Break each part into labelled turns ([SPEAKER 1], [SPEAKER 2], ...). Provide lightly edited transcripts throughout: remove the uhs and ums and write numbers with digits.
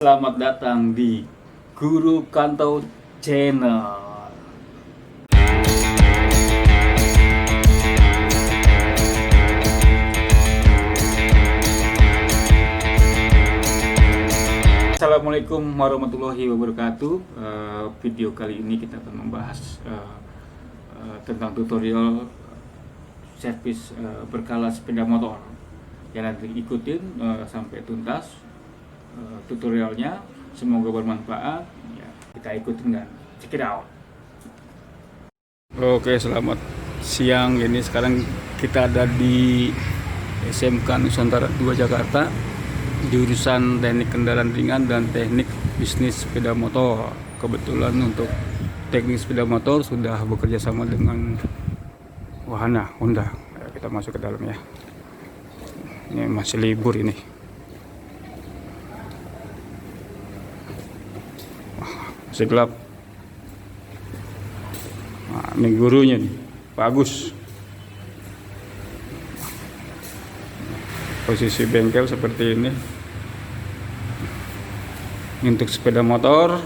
[SPEAKER 1] Selamat datang di Guru Kantau Channel. Assalamualaikum warahmatullahi wabarakatuh. Video kali ini kita akan membahas tentang tutorial servis berkala sepeda motor. Ya, nanti ikutin sampai tuntas tutorialnya, semoga bermanfaat ya, kita ikutin dan check it out. Oke, selamat siang. Ini sekarang kita ada di SMK Nusantara 2 Jakarta, jurusan teknik kendaraan ringan dan teknik bisnis sepeda motor. Kebetulan untuk teknik sepeda motor sudah bekerja sama dengan wahana Honda. Kita masuk ke dalam ya. Ini masih libur ini. Masih gelap. Nah, ini gurunya nih, Pak Agus. Posisi bengkel seperti ini. Untuk sepeda motor.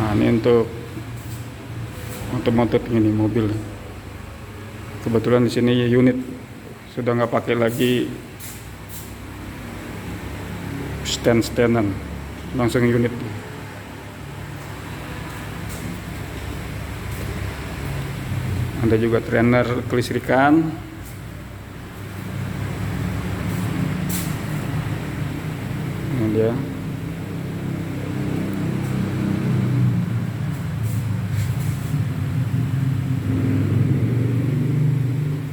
[SPEAKER 1] Nah, ini untuk otomotif ini mobil. Kebetulan di sini unit sudah nggak pakai lagi stand-standan, langsung unit. Ada juga trainer kelistrikan. Ini dia.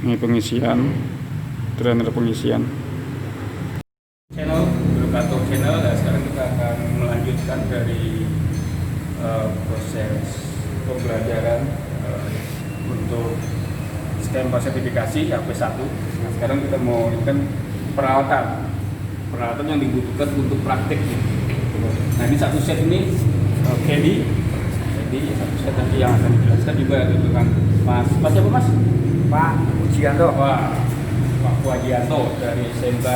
[SPEAKER 1] Ini pengisian, trainer pengisian. Channel Guru Kantau Channel. Dan sekarang kita akan melanjutkan dari proses pembelajaran untuk stempel sertifikasi HP1. Nah, sekarang kita mau ini kan peralatan yang dibutuhkan untuk praktik. Nah, ini satu set ini caddy. Jadi satu set nanti yang akan dijelaskan juga dengan Mas siapa Mas?
[SPEAKER 2] Pak Pujianto.
[SPEAKER 1] Wah, Pak Pujianto dari SMK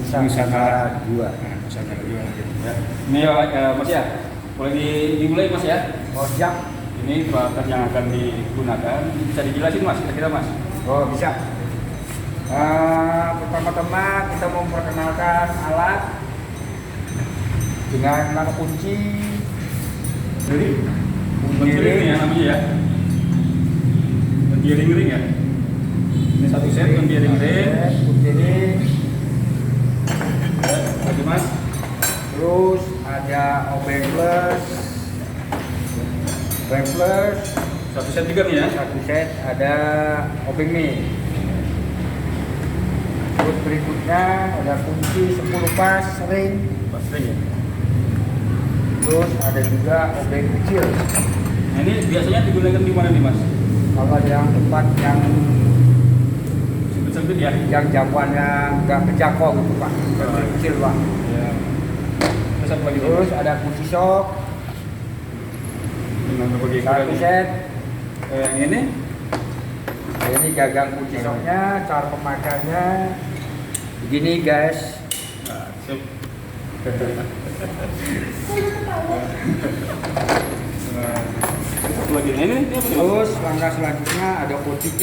[SPEAKER 1] Nusantara 2. Nusantara 2 gitu ya. Ini Mas ya, boleh dimulai Mas ya?
[SPEAKER 2] Oh siap.
[SPEAKER 1] Ini peralatan yang akan digunakan. Bisa dijelasin Mas, kira-kira Mas?
[SPEAKER 2] Oh bisa. Pertama-tama kita mau memperkenalkan alat dengan nama kunci.
[SPEAKER 1] Jadi, kunci ring ya namanya ya. Kunci ring ya. Ini satu set kunci ring.
[SPEAKER 2] Kunci ring.
[SPEAKER 1] Ya, lagi Mas.
[SPEAKER 2] Terus ada obeng plus.
[SPEAKER 1] Satu set juga nih ya.
[SPEAKER 2] Satu set ada obeng mie. Terus berikutnya ada kunci 10 pas ring.
[SPEAKER 1] Pas ring ya.
[SPEAKER 2] Terus ada juga obeng kecil.
[SPEAKER 1] Nah, ini biasanya digunakan di mana nih Mas?
[SPEAKER 2] Kalau ada yang tempat yang
[SPEAKER 1] Sempit ya.
[SPEAKER 2] yang jangkauannya nggak kejangkau gitu Pak, kecil Pak.
[SPEAKER 1] Ya. Terus apa lagi?
[SPEAKER 2] Terus ada kunci shock, satu set.
[SPEAKER 1] Yang ini?
[SPEAKER 2] Ini gagang kunci shocknya, cara pemakaiannya begini guys.
[SPEAKER 1] Nah, sip. Satu lagi. Nah, ini apa nih, Mas?
[SPEAKER 2] Terus langkah selanjutnya ada kunci T,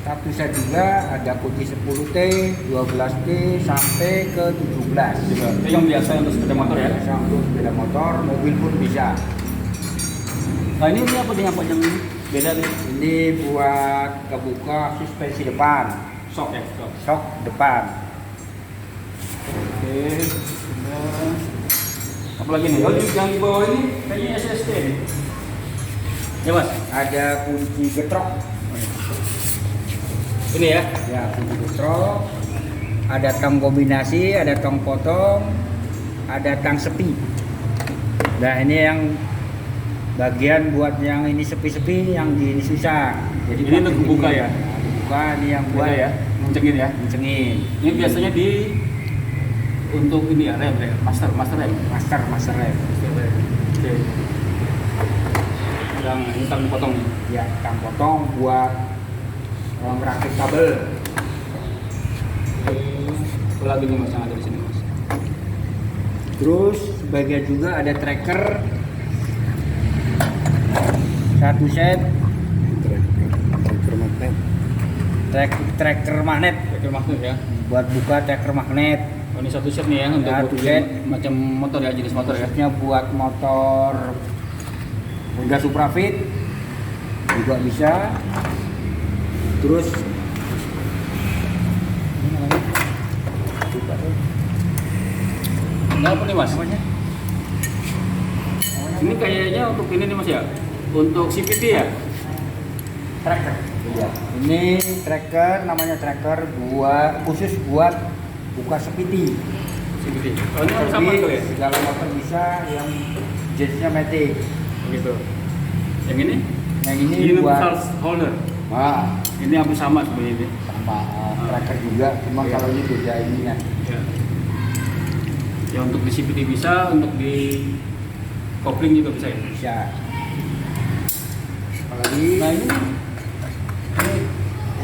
[SPEAKER 2] satu set juga ada kunci 10T, 12T sampai ke 17.
[SPEAKER 1] Itu yang biasa untuk sepeda motor ya.
[SPEAKER 2] Bisa untuk sepeda motor, mobil pun bisa.
[SPEAKER 1] Nah, ini apa nih apa yang beda nih?
[SPEAKER 2] Ini buat kebuka suspensi depan,
[SPEAKER 1] Shock ya. Shock.
[SPEAKER 2] shock depan.
[SPEAKER 1] Oke. Sudah. Apa lagi nih? Oh, yang di bawah ini kayaknya SST nih. Ya Mas.
[SPEAKER 2] Ada kunci getrok.
[SPEAKER 1] Ini ya.
[SPEAKER 2] Ya, kunci getrok. Ada tang kombinasi, ada tang potong, ada tang sepi. Nah, ini yang bagian buat yang ini sepi-sepi, yang di susah. Jadi
[SPEAKER 1] Ini untuk buka ya?
[SPEAKER 2] Buka, ini yang buat
[SPEAKER 1] ya. Ngencengin ya.
[SPEAKER 2] kencengin.
[SPEAKER 1] Ini biasanya di untuk ini ya rem, master rem.
[SPEAKER 2] Master rem.
[SPEAKER 1] Oke. Yang ini tang potong nih.
[SPEAKER 2] Ya, tang potong buat ruang rakit kabel.
[SPEAKER 1] Apa lagi nih mas yang ada di sini mas?
[SPEAKER 2] Terus bagian juga ada tracker satu set,
[SPEAKER 3] tracker magnet.
[SPEAKER 2] tracker magnet
[SPEAKER 1] Tracker magnet ya.
[SPEAKER 2] buat buka tracker magnet.
[SPEAKER 1] Oh, ini satu set nih ya untuk
[SPEAKER 2] Satu
[SPEAKER 1] mobil
[SPEAKER 2] set.
[SPEAKER 1] macam motor ya, jenis motor ya.
[SPEAKER 2] Setnya buat motor Honda Suprafit juga bisa. Terus ini namanya buka tuh.
[SPEAKER 1] Ini apa nih mas?
[SPEAKER 2] Namanya?
[SPEAKER 1] Ini kayaknya untuk ini nih mas ya, untuk CVT ya.
[SPEAKER 2] Tracker. Iya. Ini tracker, namanya tracker khusus buat buka sepiti.
[SPEAKER 1] CVT. Oh ini harus sama tuh ya?
[SPEAKER 2] Segala motor bisa, yang jenisnya matic.
[SPEAKER 1] Begitu. Yang ini?
[SPEAKER 2] Yang ini
[SPEAKER 1] Universal
[SPEAKER 2] buat
[SPEAKER 1] holder.
[SPEAKER 2] wah,
[SPEAKER 1] Ini hampir sama sebenarnya ini.
[SPEAKER 2] sama tracker juga, cuma
[SPEAKER 1] Iya.
[SPEAKER 2] kalau ini beda ininya.
[SPEAKER 1] Ya. Ya untuk di CVT bisa, untuk di kopling juga bisa ya.
[SPEAKER 2] Bisa. Apalagi
[SPEAKER 1] Nah ini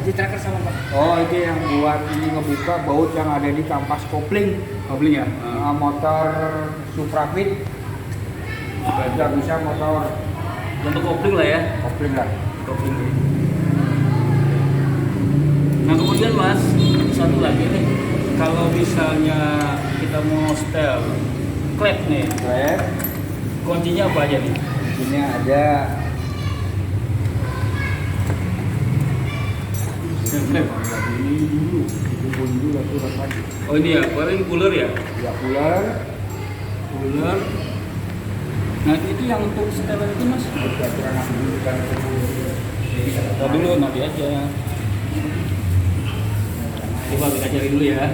[SPEAKER 2] ini tracker sama Pak. Oh, itu yang buat ini ngebuka baut yang ada di kampas kopling.
[SPEAKER 1] kopling ya.
[SPEAKER 2] Motor Suprafit juga bisa, motor
[SPEAKER 1] Untuk kopling lah ya.
[SPEAKER 2] kopling lah.
[SPEAKER 1] Kopling. Nah kemudian mas, satu lagi nih, kalau misalnya kita mau setel klep nih,
[SPEAKER 2] Klep,
[SPEAKER 1] kuncinya apa aja nih?
[SPEAKER 2] ini ada
[SPEAKER 1] Klep.
[SPEAKER 2] ini dulu, itu dulu atau apa?
[SPEAKER 1] Oh ini ya, paling cooler ya.
[SPEAKER 2] Ya pular,
[SPEAKER 1] Cooler. Nah itu yang untuk setelan itu mas.
[SPEAKER 2] peraturan dulu kan.
[SPEAKER 1] Kita dulu nanti aja. Coba kita cari dulu ya.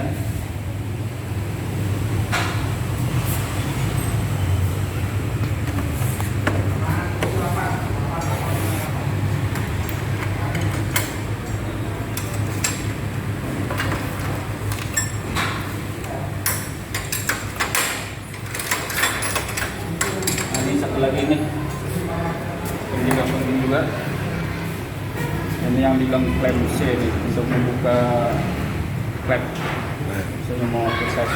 [SPEAKER 1] Nah, ini satu lagi nih. Ini juga penting juga. Ini yang bilang klep C nih untuk membuka klep. Misalnya mau oversize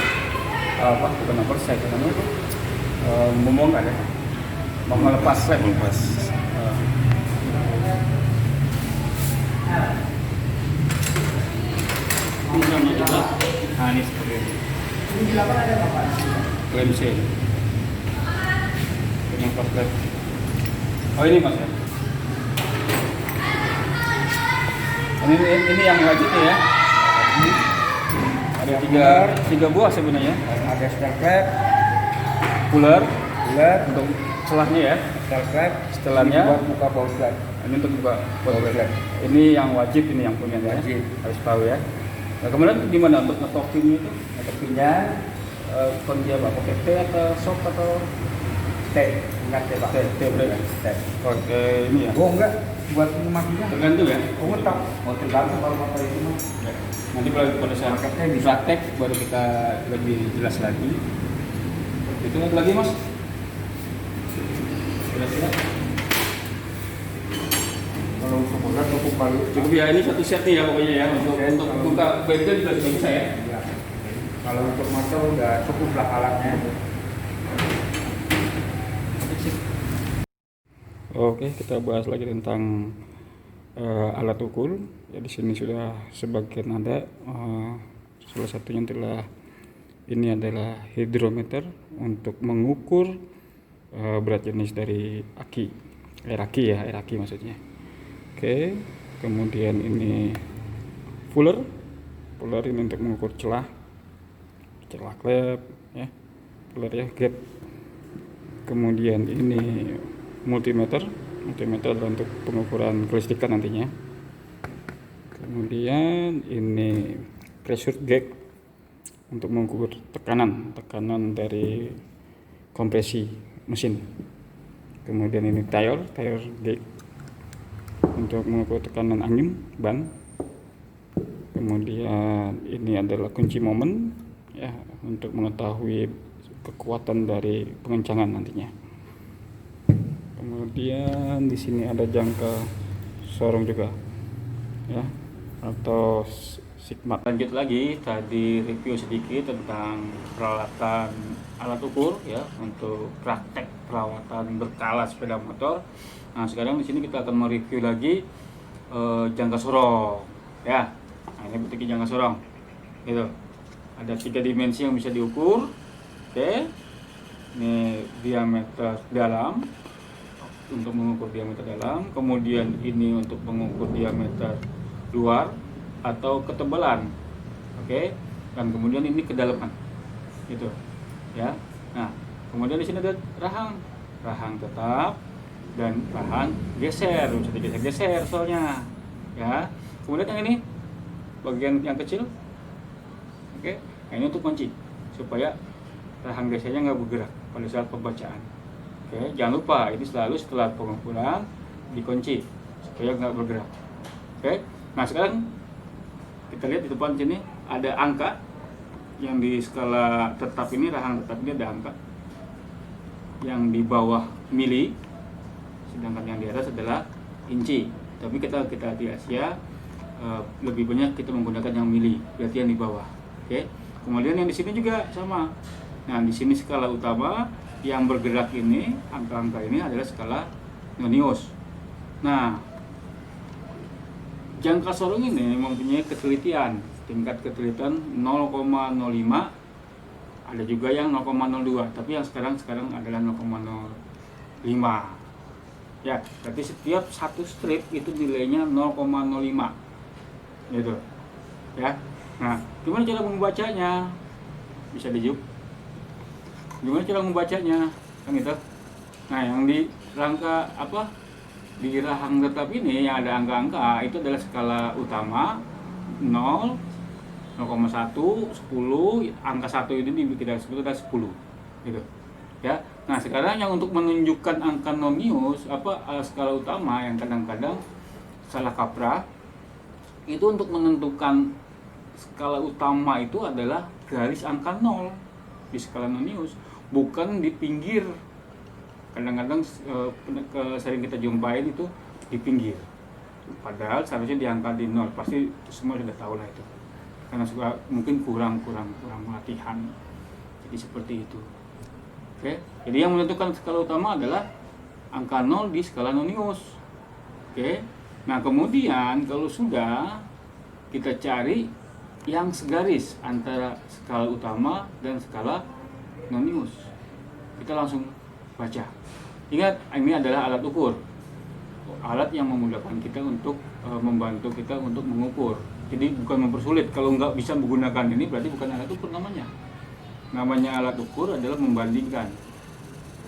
[SPEAKER 1] apa bukan oversize namanya itu membongkar ya, mau melepas klep.
[SPEAKER 3] Melepas.
[SPEAKER 1] Ini sama juga. Nah ini seperti ini.
[SPEAKER 2] Ini di belakang ada apa?
[SPEAKER 1] Klep C. Yang pas klep. Oh ini mas ya. Ini yang wajib nih ya. Ada tiga buah sebenarnya.
[SPEAKER 2] Ada steel klep,
[SPEAKER 1] Cooler
[SPEAKER 2] pular,
[SPEAKER 1] untuk celahnya ya.
[SPEAKER 2] steel klep,
[SPEAKER 1] Setelannya.
[SPEAKER 2] buat buka baut klep.
[SPEAKER 1] Ini untuk buka
[SPEAKER 2] Baut
[SPEAKER 1] klep.
[SPEAKER 2] klep.
[SPEAKER 1] Ini yang wajib, ini yang punya ya.
[SPEAKER 2] Wajib.
[SPEAKER 1] Harus tahu ya. Nah kemudian gimana untuk ngetokinnya itu?
[SPEAKER 2] Tepinya
[SPEAKER 1] Kunci apa? Pakai T atau sok atau
[SPEAKER 2] T, ingat T Pak.
[SPEAKER 1] T berarti?
[SPEAKER 2] T.
[SPEAKER 1] Pakai ini ya?
[SPEAKER 2] Oh enggak, buat matinya.
[SPEAKER 1] Tergantung ya.
[SPEAKER 2] Oh ngetok. Oh tergantung kalau motor itu mah.
[SPEAKER 1] Ya. Nanti kalau pada saat
[SPEAKER 2] Paketnya bisa.
[SPEAKER 1] praktek baru kita lebih jelas lagi. Itu lagi mas? Kira-kira
[SPEAKER 2] Kalau untuk motor cukup kali.
[SPEAKER 1] cukup ya, ini satu set nih ya pokoknya ya untuk buka bengkel juga bisa ya.
[SPEAKER 2] Iya. Kalau untuk motor udah cukup lah alatnya.
[SPEAKER 1] Oke, kita bahas lagi tentang alat ukur. Ya di sini sudah sebagian ada. Salah satunya adalah ini adalah hidrometer untuk mengukur berat jenis dari aki, air aki maksudnya. Oke, kemudian ini fuller ini untuk mengukur celah klep ya, fuller ya, gap. Kemudian ini multimeter adalah untuk pengukuran kelistrikan nantinya. Kemudian ini pressure gauge untuk mengukur tekanan dari kompresi mesin. Kemudian ini tire gauge untuk mengukur tekanan angin ban. Kemudian ini adalah kunci momen ya untuk mengetahui kekuatan dari pengencangan nantinya. Kemudian di sini ada jangka sorong juga ya atau Sigma. Lanjut lagi, tadi review sedikit tentang peralatan alat ukur ya untuk praktek perawatan berkala sepeda motor. Nah sekarang di sini kita akan mereview lagi jangka sorong ya. Nah ini bentuknya jangka sorong gitu. Ada 3 dimensi yang bisa diukur. Oke, ini diameter dalam untuk mengukur diameter dalam, kemudian ini untuk mengukur diameter luar atau ketebalan. Oke, dan kemudian ini kedalaman gitu ya. Nah kemudian di sini ada rahang tetap dan rahang geser, bisa digeser-geser soalnya ya. Kemudian yang ini bagian yang kecil, oke, nah ini untuk kunci supaya rahang gesernya nggak bergerak pada saat pembacaan. Oke, jangan lupa ini selalu setelah pengukuran dikunci supaya nggak bergerak. Oke, nah sekarang kita lihat di depan sini ada angka yang di skala tetap ini, rahang tetap ini ada angka yang di bawah mili, sedangkan yang di atas adalah inci. Tapi kita di Asia lebih banyak kita menggunakan yang mili, berarti yang di bawah. Oke, kemudian yang di sini juga sama. Nah di sini skala utama yang bergerak ini, angka-angka ini adalah skala nonius. Nah jangka sorong ini mempunyai ketelitian, tingkat ketelitian 0,05, ada juga yang 0,02, tapi yang sekarang adalah 0,05 ya. Berarti setiap satu strip itu nilainya 0,05 gitu ya. Nah gimana cara membacanya, bisa di zoom, gimana cara membacanya kan gitu. Nah yang di rangka di rahang tetap ini yang ada angka-angka itu adalah skala utama 0, 0,1, 10, angka 1 ini kita sebut adalah 10 gitu ya. Nah sekarang yang untuk menunjukkan angka nonius skala utama yang kadang-kadang salah kaprah itu, untuk menentukan skala utama itu adalah garis angka 0 di skala nonius, bukan di pinggir. Kadang-kadang sering kita jumpain itu di pinggir, padahal seharusnya diangkat di 0. Pasti semua sudah tahu lah itu, karena mungkin kurang latihan, jadi seperti itu. Oke, jadi yang menentukan skala utama adalah angka 0 di skala nonius. Oke, nah kemudian kalau sudah, kita cari yang segaris antara skala utama dan skala nonius, kita langsung baca. Ingat, ini adalah alat ukur, alat yang memudahkan kita untuk membantu kita untuk mengukur. Jadi bukan mempersulit. Kalau nggak bisa menggunakan ini berarti bukan alat ukur namanya. Namanya alat ukur adalah membandingkan.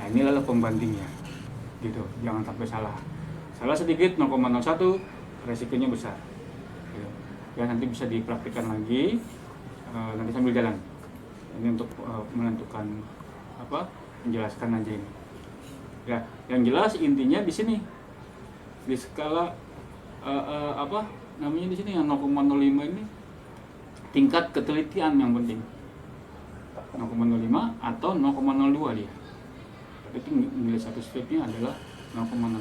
[SPEAKER 1] Nah ini adalah pembandingnya gitu, jangan sampai salah sedikit 0,01 resikonya besar gitu. Ya nanti bisa dipraktikkan lagi nanti sambil jalan. Ini untuk menentukan menjelaskan aja ini. Ya, yang jelas intinya di sini di skala di sini yang 0,05 ini tingkat ketelitian yang penting 0,05 atau 0,02 dia. Itu nilai satu stripnya adalah 0,05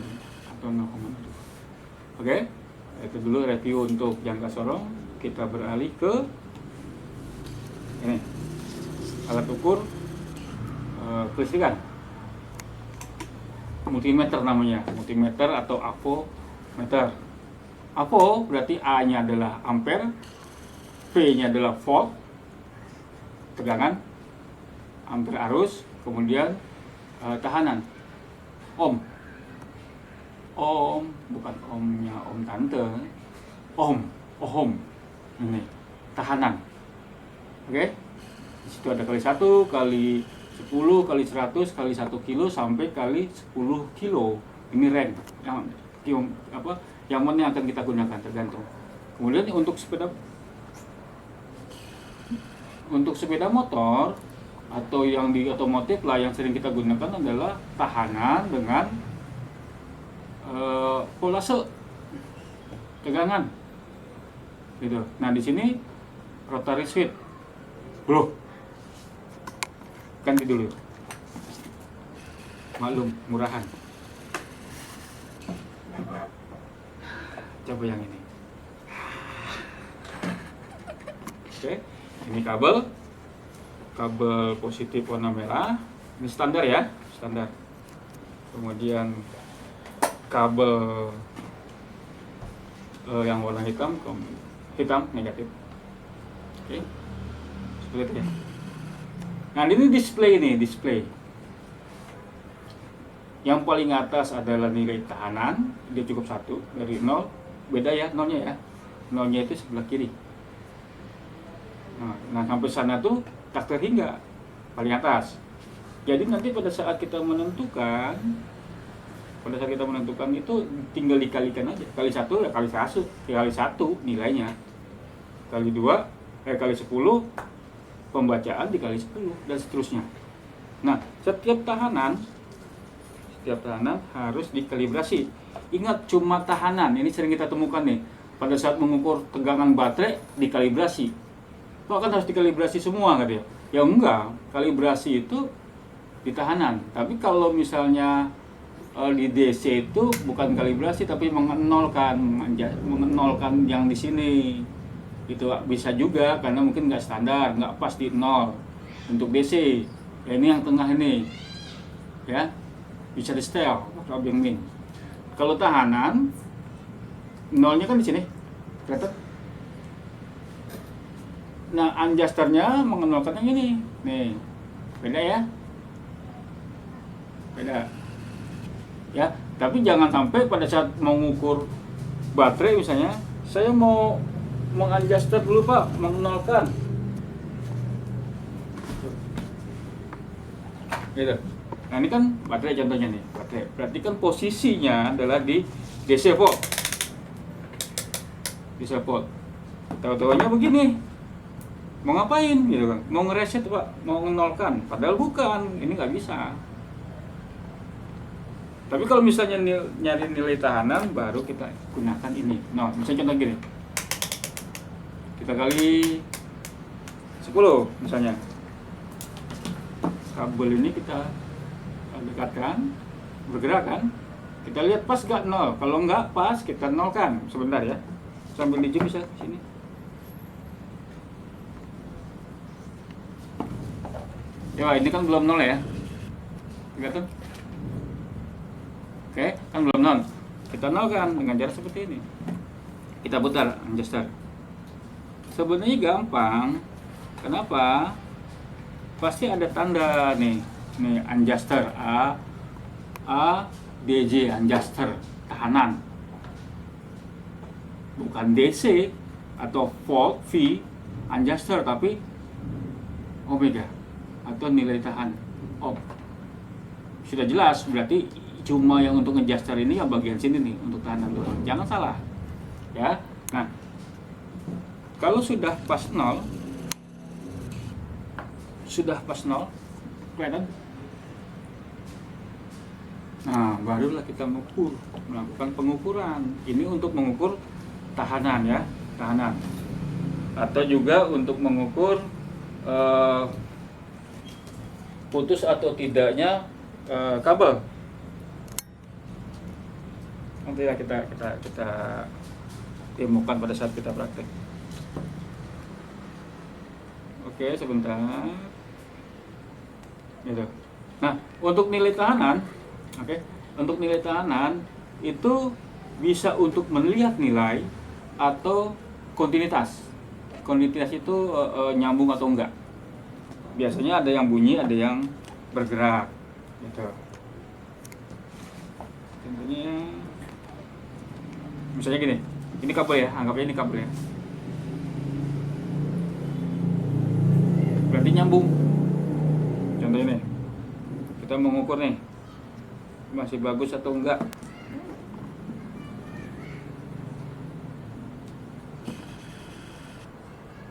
[SPEAKER 1] atau 0,02. Oke, itu dulu review untuk jangka sorong. Kita beralih ke ini alat ukur kelistrikan. Multimeter namanya, multimeter atau avometer. Avo berarti A-nya adalah ampere, V-nya adalah volt, tegangan, ampere arus, kemudian tahanan, ohm, bukan ohmnya om tante, ohm, ini tahanan. Oke, di situ ada kali 1, kali 10, kali 100, kali 1 kilo sampai kali 10 kilo. Ini rank yang mana yang akan kita gunakan tergantung. Kemudian untuk sepeda motor atau yang di otomotif lah yang sering kita gunakan adalah tahanan dengan volase, tegangan gitu. Nah di sini rotary speed, bro, ganti dulu, maklum murahan. Coba yang ini. Oke, ini kabel positif warna merah, ini standar ya, standar. Kemudian kabel yang warna hitam negatif. Oke, seperti itu ya. Nah ini display. Yang paling atas adalah nilai tahanan, dia cukup 1 dari 0, beda ya nolnya ya, nolnya itu sebelah kiri. Nah sampai sana tuh tak terhingga paling atas. Jadi nanti pada saat kita menentukan itu tinggal dikalikan aja, kali 1 ya kali 1 nilainya, kali 2 kali 10 pembacaan dikali 10 dan seterusnya. Nah setiap tahanan harus dikalibrasi. Ingat, cuma tahanan ini sering kita temukan nih pada saat mengukur tegangan baterai dikalibrasi. Kok kan harus dikalibrasi semua kan ya? Ya enggak, kalibrasi itu di tahanan. Tapi kalau misalnya di DC itu bukan kalibrasi tapi mengenolkan yang di sini. Itu bisa juga karena mungkin nggak standar, nggak pas di 0 untuk DC. Ya ini yang tengah ini. Ya. Bisa di setel atau min. Kalau tahanan nolnya kan di sini, kelihatan. Nah, adjusternya mengenolkan yang ini, nih, beda ya, beda. Ya, tapi jangan sampai pada saat mau mengukur baterai misalnya, saya mau mengadjuster dulu Pak, mengenolkan, gitu. Nah ini kan baterai contohnya nih, baterai. Berarti kan posisinya adalah di DC volt. Tahu-tahunya begini, mau ngapain gitu kan? Mau ngereset Pak, mau menolkan. Padahal bukan, ini nggak bisa. Tapi kalau misalnya nyari nilai tahanan, baru kita gunakan ini. Nah, misalnya contoh gini, kita kali 10 misalnya. Kabel ini kita dekatkan, bergerak kan, kita lihat pas gak 0, kalau nggak pas kita nolkan. Sebentar ya, sambil di bisa sini. Ya ini kan belum 0 ya, kelihatan? Oke, kan belum 0, kita nolkan dengan cara seperti ini, kita putar adjuster. Sebenarnya gampang, kenapa? Pasti ada tanda nih adjuster A DJ adjuster tahanan, bukan DC atau volt V adjuster, tapi omega atau nilai tahan ohm. Sudah jelas, berarti cuma yang untuk adjuster ini yang bagian sini nih untuk tahanan doang, jangan salah ya. Nah kalau sudah pas 0, kelihatan. Nah, barulah kita melakukan pengukuran. Ini untuk mengukur tahanan ya, tahanan. Atau juga untuk mengukur putus atau tidaknya kabel. Nanti ya kita temukan pada saat kita praktek. Oke, sebentar. Gitu. Nah, untuk nilai tahanan, untuk nilai tahanan itu bisa untuk melihat nilai atau kontinuitas. Kontinuitas itu nyambung atau enggak. Biasanya ada yang bunyi, ada yang bergerak, gitu. Contohnya, misalnya gini, ini kabel ya, anggapnya ini kabel ya. Berarti nyambung. Contoh ini, kita mengukur nih, masih bagus atau enggak.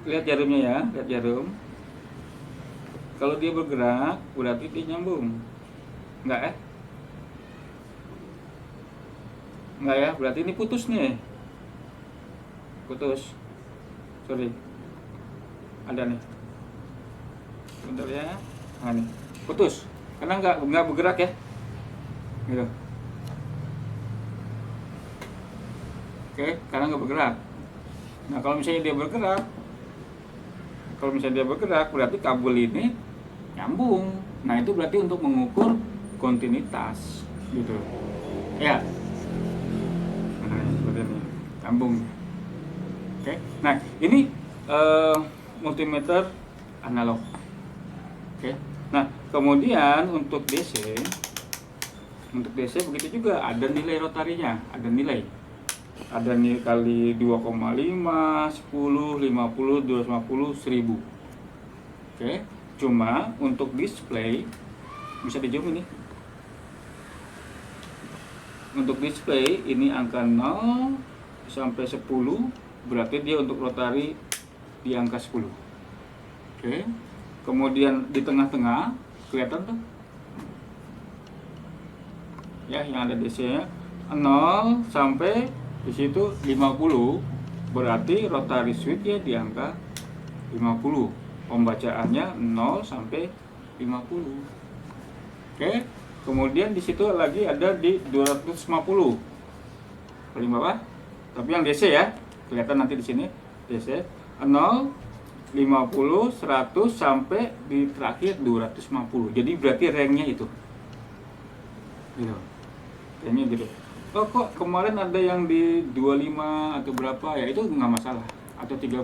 [SPEAKER 1] Lihat jarumnya ya, lihat jarum. Kalau dia bergerak, berarti dia nyambung. Enggak ya? Enggak ya, berarti ini putus nih. Putus. Sorry. Ada nih. Bentar ya. Nah nih, putus. Karena enggak bergerak ya. Gitu. Oke, karena enggak bergerak. Nah, kalau misalnya dia bergerak, Kalau misalnya dia bergerak, berarti kabel ini nyambung. Nah, itu berarti untuk mengukur kontinuitas gitu. Ya. Nah, seperti ini. Nyambung. Oke. Nah, ini multimeter analog. Oke. Nah, kemudian untuk DC begitu juga, ada nilai rotarinya, ada nilai kali 2,5, 10, 50, 250, 1000. Oke. Cuma untuk display bisa di zoom ini. Untuk display ini angka 0 sampai 10, berarti dia untuk rotari di angka 10. Oke. Kemudian di tengah-tengah kelihatan tuh. Ya, yang ada DC-nya 0 sampai di situ 50, berarti rotary switch ya di angka 50. Pembacaannya 0 sampai 50. Oke. Kemudian di situ lagi ada di 250. Paling bawah. Tapi yang DC ya, kelihatan nanti di sini DC 0, 50, 100 sampai di terakhir 250. Jadi berarti range-nya itu. Gitu. Range-nya gitu. Oh, kok kemarin ada yang di 25 atau berapa ya, itu nggak masalah, atau 30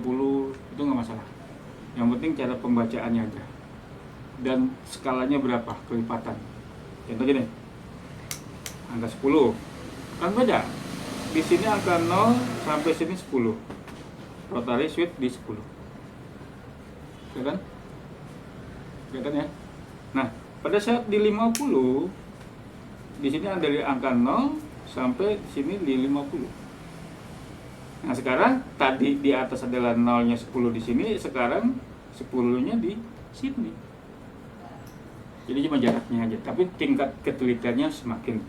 [SPEAKER 1] itu nggak masalah. Yang penting cara pembacaannya aja dan skalanya berapa kelipatan. Contoh gini, angka 10 kan beda, di sini angka 0 sampai sini 10, rotary switch di 10, kelihatan ya. Nah, pada saat di 50 di sini ada dari angka 0 sampai sini di 50. Nah, sekarang tadi di atas adalah 0-nya 10 di sini, sekarang 10-nya di sini. Jadi cuma jaraknya aja, tapi tingkat ketelitiannya semakin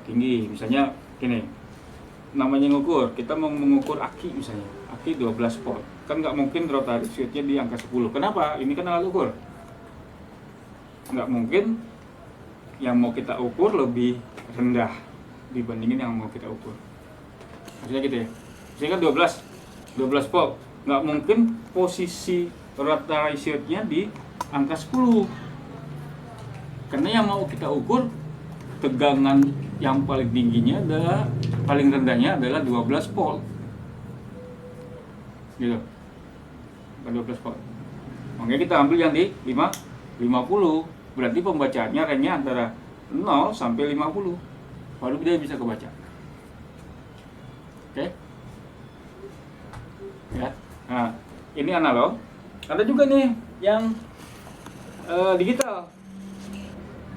[SPEAKER 1] tinggi. Misalnya gini, namanya ngukur, kita mau mengukur aki misalnya, aki 12 volt. Kan nggak mungkin rotary switch-nya di angka 10. Kenapa? Ini kan alat ukur. Nggak mungkin yang mau kita ukur lebih rendah dibandingin yang mau kita ukur. Maksudnya gitu ya. Misalnya kan 12 volt, nggak mungkin posisi rotary switch-nya di angka 10. Karena yang mau kita ukur tegangan yang paling tingginya adalah, paling rendahnya adalah 12 volt. Gitu. 12 volt. Makanya kita ambil yang di 50. Berarti pembacaannya range-nya antara 0 sampai 50. Baru dia bisa kebaca. Oke. Ya. Nah, ini analog. Ada juga nih yang digital.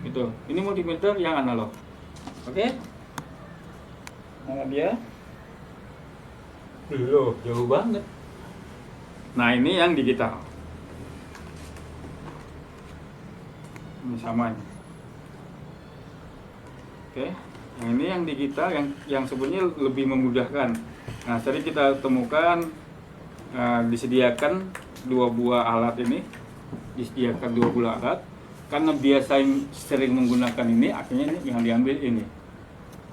[SPEAKER 1] Gitu. Ini multimeter yang analog. Oke. Nah, dia loh, jauh banget. Nah, ini yang digital. Ini sama ini. Oke. Yang ini yang digital, yang sebenarnya lebih memudahkan. Nah, tadi kita temukan disediakan dua buah alat ini, karena biasa sering menggunakan ini, akhirnya ini yang diambil ini.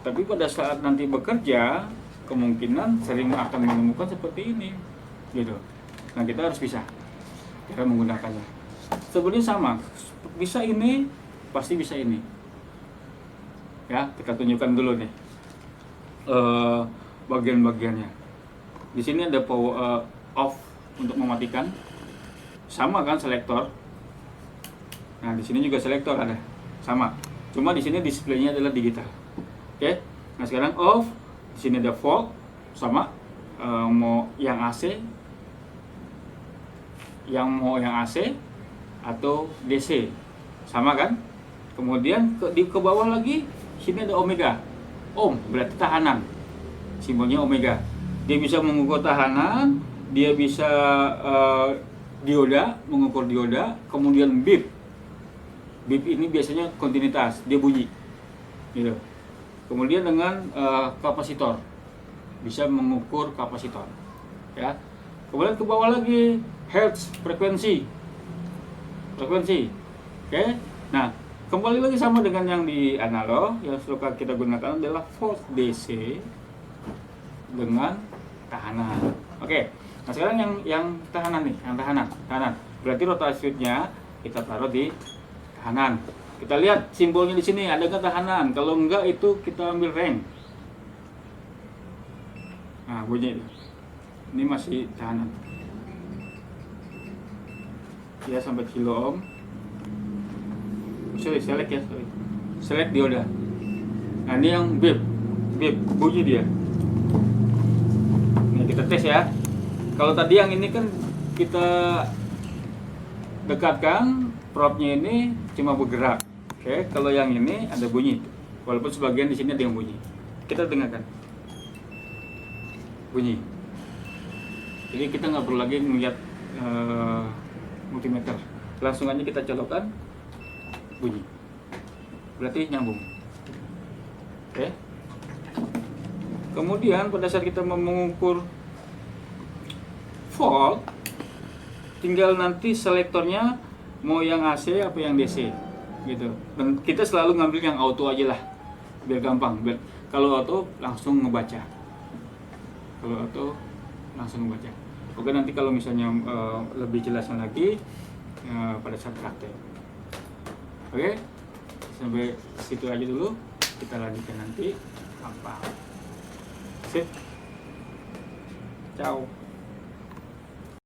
[SPEAKER 1] Tapi pada saat nanti bekerja, kemungkinan sering akan menemukan seperti ini, gitu. Nah, kita harus bisa cara menggunakannya. Sebenarnya sama, bisa ini, pasti bisa ini. Ya, kita tunjukkan dulu nih bagian-bagiannya. Di sini ada power off untuk mematikan, sama kan selektor. Nah, di sini juga selektor ada, sama. Cuma di sini displaynya adalah digital. Oke. Nah, sekarang off. Di sini ada volt, sama. Mau yang AC, yang AC atau DC, sama kan? Kemudian ke bawah lagi. Sini ada omega, ohm berarti tahanan, simbolnya omega. Dia bisa mengukur tahanan, dia bisa dioda, mengukur dioda. Kemudian bip ini biasanya kontinuitas, dia bunyi, gitu. Kemudian dengan kapasitor, bisa mengukur kapasitor, ya. Kemudian ke bawah lagi hertz, frekuensi, oke. Nah, kembali lagi sama dengan yang di analog, yang suka kita gunakan adalah volt DC dengan tahanan. Oke, Nah sekarang yang tahanan nih, yang tahanan. Berarti rotating switch-nya kita taruh di tahanan. Kita lihat simbolnya di sini, ada nggak tahanan? Kalau enggak itu kita ambil ring. Nah bunyi itu. Ini masih tahanan. Ya sampai kilo ohm. Select ya, select dioda. Nah ini yang bip bunyi dia. Nah kita tes ya. Kalau tadi yang ini kan kita dekatkan, probnya ini cuma bergerak. Oke, kalau yang ini ada bunyi. Walaupun sebagian di sini ada yang bunyi. Kita dengarkan bunyi. Jadi kita nggak perlu lagi melihat multimeter. Langsung aja kita colokkan, bunyi. Berarti nyambung. Oke. Kemudian pada saat kita mau mengukur volt, tinggal nanti selektornya mau yang AC apa yang DC gitu. Dan kita selalu ngambil yang auto aja lah, biar gampang. Kalau auto langsung ngebaca. Oke, nanti kalau misalnya lebih jelasnya lagi pada saat praktek. Oke, sampai situ aja dulu. Kita lanjutkan nanti apa. Sip. Ciao.